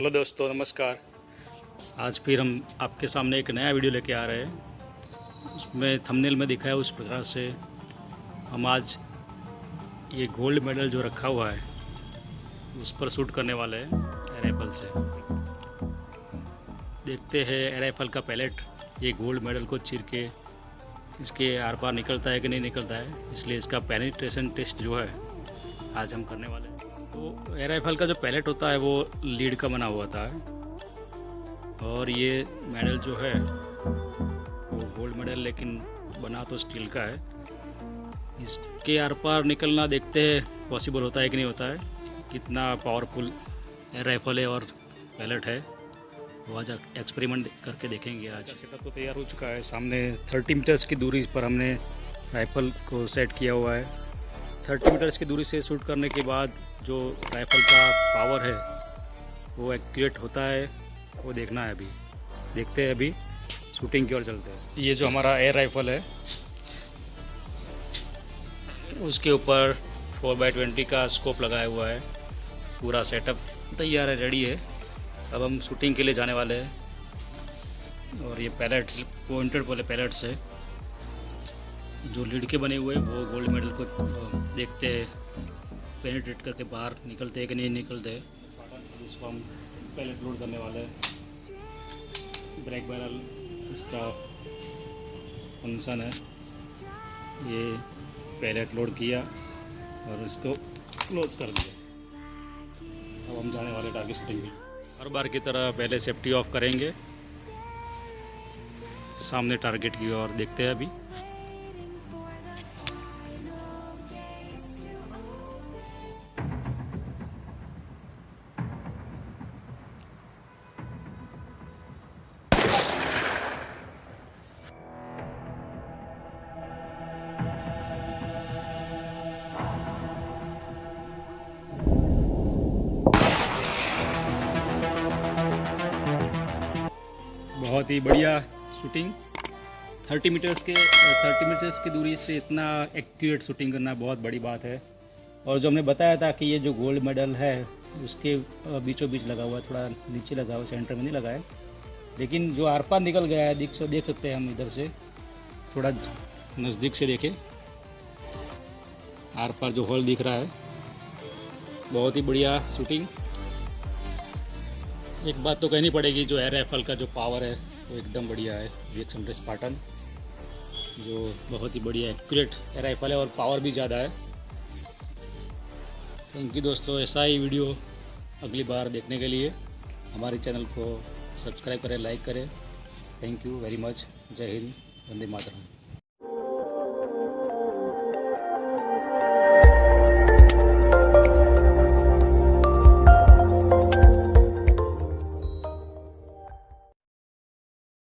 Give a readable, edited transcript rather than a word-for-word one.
Hello दोस्तों, नमस्कार। आज फिर हम आपके सामने एक नया वीडियो लेके आ रहे हैं। उसमें थंबनेल में दिखाया उस प्रकार से हम आज ये गोल्ड मेडल जो रखा हुआ है उस पर शूट करने वाले हैं एयर राइफल से। देखते हैं एयर राइफल का पैलेट ये गोल्ड मेडल को चीर के इसके आर पार निकलता है कि नहीं निकलता है, इसलिए इसका पेनिट्रेशन टेस्ट जो है आज हम करने वाले हैं। तो एयर राइफल का जो पैलेट होता है वो लीड का बना हुआ होता है और ये मेडल जो है वो गोल्ड मेडल लेकिन बना तो स्टील का है। इसके आर पार निकलना देखते हैं पॉसिबल होता है कि नहीं होता है, कितना पावरफुल एयर राइफल है और पैलेट है। वो आज एक्सपेरिमेंट करके देखेंगे। आज सेटअप तो तैयार हो चुका है। सामने 30 मीटर्स की दूरी पर हमने राइफल को सेट किया हुआ है। 30 मीटर्स की दूरी से शूट करने के बाद जो राइफल का पावर है वो एक्यूरेट होता है, वो देखना है। अभी देखते हैं, अभी शूटिंग की ओर चलते हैं। ये जो हमारा एयर राइफल है उसके ऊपर 4x20 का स्कोप लगाया हुआ है। पूरा सेटअप तैयार है, रेडी है। अब हम शूटिंग के लिए जाने वाले हैं। और ये पैलेट्स पॉइंटेड वाले पैलेट्स है जो लीड के बने हुए हैं, वो गोल्ड मेडल को देखते हैं पेनिट्रेट करके बाहर निकलते हैं कि नहीं निकलते। इसको हम पैलेट लोड करने वाले हैं। ब्रेक बैरल इसका फंक्शन है। ये पैलेट लोड किया और इसको क्लोज कर दिया। अब हम जाने वाले टारगेट शूटिंग में। हर बार की तरह पहले सेफ्टी ऑफ करेंगे, सामने टारगेट की ओर देखते हैं। अभी बहुत ही बढ़िया शूटिंग। 30 मीटर्स की दूरी से इतना एक्यूरेट शूटिंग करना बहुत बड़ी बात है। और जो हमने बताया था कि ये जो गोल्ड मेडल है उसके बीचों बीच लगा हुआ है, थोड़ा नीचे लगा हुआ, सेंटर में नहीं लगा है। लेकिन जो आर पार निकल गया है देख सकते हैं हम। इधर से थोड़ा नज़दीक से देखें, आर पार जो होल दिख रहा है। बहुत ही बढ़िया शूटिंग। एक बात तो कहनी पड़ेगी, जो एयर राइफल का जो पावर है वो एकदम बढ़िया है। VX100 स्पार्टन जो बहुत ही बढ़िया एक्यूरेट एयर राइफल है और पावर भी ज़्यादा है। थैंक यू दोस्तों। ऐसा ही वीडियो अगली बार देखने के लिए हमारे चैनल को सब्सक्राइब करें, लाइक करें। Thank you very much. जय हिंद, वंदे मातरम।